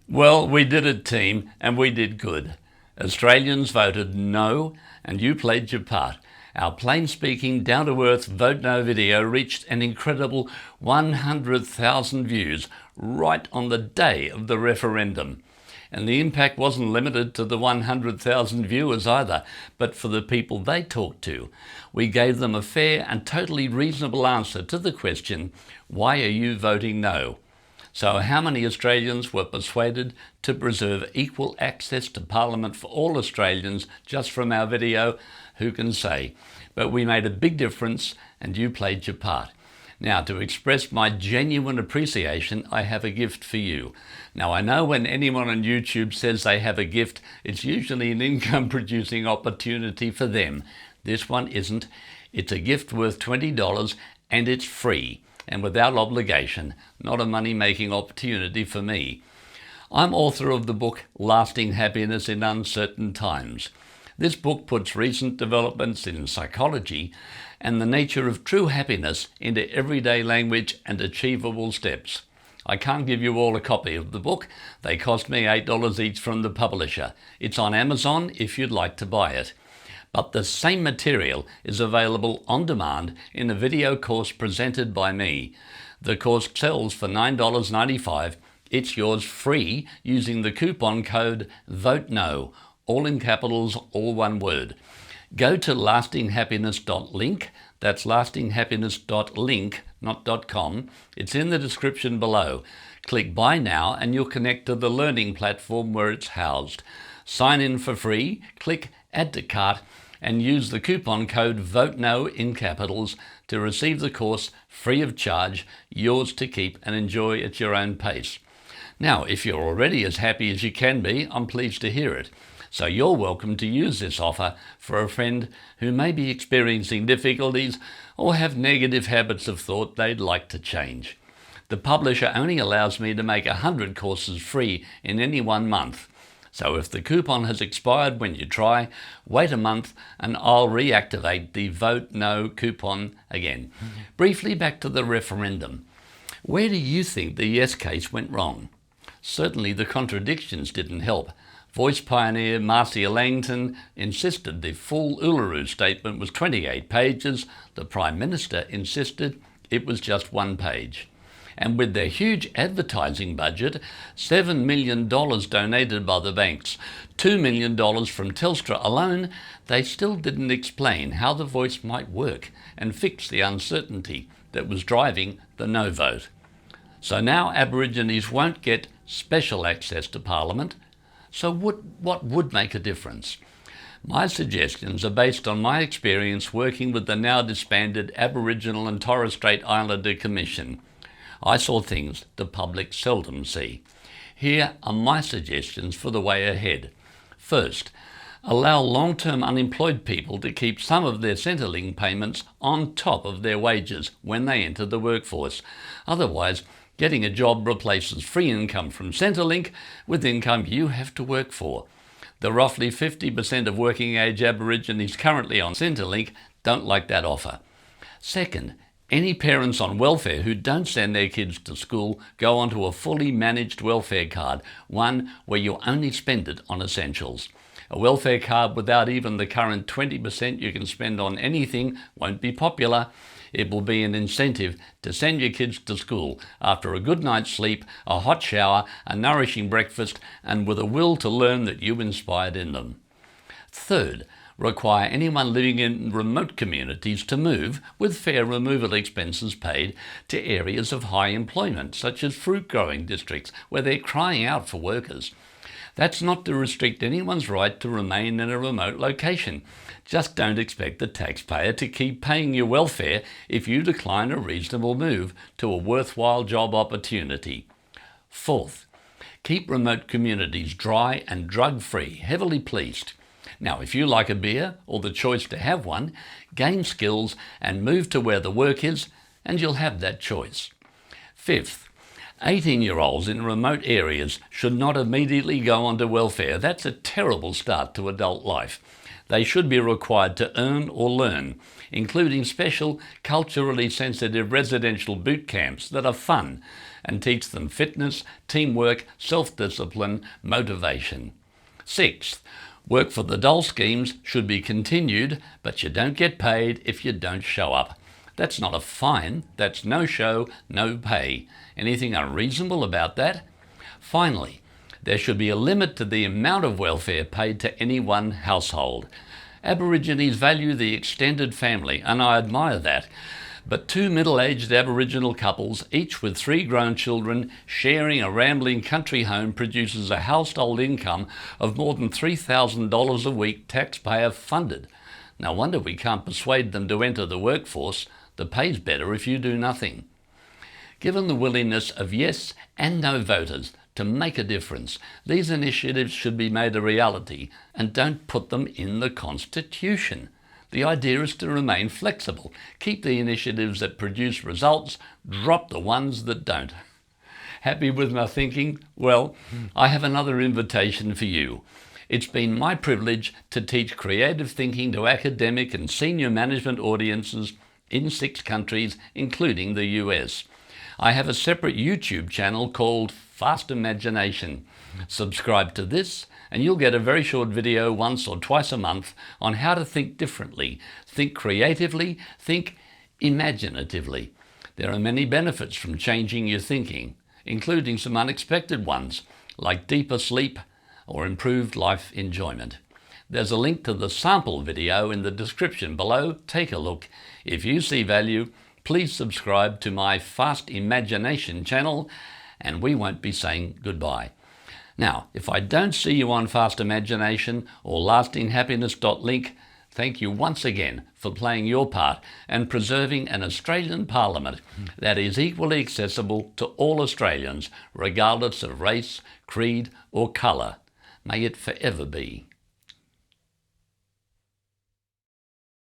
Well, we did it, team, and we did good. Australians voted no, and you played your part. Our plain-speaking, down-to-earth Vote No video reached an incredible 100,000 views right on the day of the referendum. And the impact wasn't limited to the 100,000 viewers either, but for the people they talked to. We gave them a fair and totally reasonable answer to the question, why are you voting no? So how many Australians were persuaded to preserve equal access to Parliament for all Australians just from our video? Who can say? But we made a big difference and you played your part. Now, to express my genuine appreciation, I have a gift for you. Now, I know when anyone on YouTube says they have a gift, it's usually an income-producing opportunity for them. This one isn't. It's a gift worth $20 and it's free and without obligation, not a money-making opportunity for me. I'm author of the book Lasting Happiness in Uncertain Times. This book puts recent developments in psychology and the nature of true happiness into everyday language and achievable steps. I can't give you all a copy of the book. They cost me $8 each from the publisher. It's on Amazon if you'd like to buy it. But the same material is available on demand in a video course presented by me. The course sells for $9.95. It's yours free using the coupon code VOTENO, all in capitals, all one word. Go to lastinghappiness.link. That's lastinghappiness.link, not .com. It's in the description below. Click Buy Now and you'll connect to the learning platform where it's housed. Sign in for free, click Add to Cart, and use the coupon code VOTENO in capitals to receive the course free of charge, yours to keep and enjoy at your own pace. Now, if you're already as happy as you can be, I'm pleased to hear it. So you're welcome to use this offer for a friend who may be experiencing difficulties or have negative habits of thought they'd like to change. The publisher only allows me to make 100 courses free in any 1 month. So if the coupon has expired when you try, wait a month and I'll reactivate the Vote No coupon again. Briefly back to the referendum. Where do you think the yes case went wrong? Certainly the contradictions didn't help. Voice pioneer Marcia Langton insisted the full Uluru Statement was 28 pages. The Prime Minister insisted it was just 1 page. And with their huge advertising budget, $7 million donated by the banks, $2 million from Telstra alone, they still didn't explain how the voice might work and fix the uncertainty that was driving the no vote. So now Aborigines won't get special access to Parliament. So what would make a difference? My suggestions are based on my experience working with the now disbanded Aboriginal and Torres Strait Islander Commission. I saw things the public seldom see. Here are my suggestions for the way ahead. First, allow long-term unemployed people to keep some of their Centrelink payments on top of their wages when they enter the workforce. Otherwise, getting a job replaces free income from Centrelink with income you have to work for. The roughly 50% of working-age Aborigines currently on Centrelink don't like that offer. Second, any parents on welfare who don't send their kids to school go onto a fully managed welfare card, one where you only spend it on essentials. A welfare card without even the current 20% you can spend on anything won't be popular. It will be an incentive to send your kids to school after a good night's sleep, a hot shower, a nourishing breakfast, and with a will to learn that you inspired in them. Third, require anyone living in remote communities to move, with fair removal expenses paid, to areas of high employment, such as fruit-growing districts, where they're crying out for workers. That's not to restrict anyone's right to remain in a remote location. Just don't expect the taxpayer to keep paying your welfare if you decline a reasonable move to a worthwhile job opportunity. Fourth, keep remote communities dry and drug-free, heavily policed. Now, if you like a beer or the choice to have one, gain skills and move to where the work is, and you'll have that choice. Fifth, 18-year-olds in remote areas should not immediately go onto welfare. That's a terrible start to adult life. They should be required to earn or learn, including special culturally sensitive residential boot camps that are fun and teach them fitness, teamwork, self-discipline, motivation. Sixth, work for the dole schemes should be continued, but you don't get paid if you don't show up. That's not a fine, that's no show, no pay. Anything unreasonable about that? Finally, there should be a limit to the amount of welfare paid to any one household. Aborigines value the extended family, and I admire that. But two middle-aged Aboriginal couples, each with 3 grown children, sharing a rambling country home produces a household income of more than $3,000 a week, taxpayer funded. No wonder we can't persuade them to enter the workforce. The pay's better if you do nothing. Given the willingness of yes and no voters to make a difference, these initiatives should be made a reality, and don't put them in the Constitution. The idea is to remain flexible. Keep the initiatives that produce results, drop the ones that don't. Happy with my thinking? Well, I have another invitation for you. It's been my privilege to teach creative thinking to academic and senior management audiences in 6 countries, including the US. I have a separate YouTube channel called Fast Imagination. Subscribe to this and you'll get a very short video once or twice a month on how to think differently, think creatively, think imaginatively. There are many benefits from changing your thinking, including some unexpected ones, like deeper sleep or improved life enjoyment. There's a link to the sample video in the description below. Take a look. If you see value, please subscribe to my Fast Imagination channel, and we won't be saying goodbye. Now, if I don't see you on Fast Imagination or lastinghappiness.link, thank you once again for playing your part and preserving an Australian Parliament that is equally accessible to all Australians, regardless of race, creed or colour. May it forever be.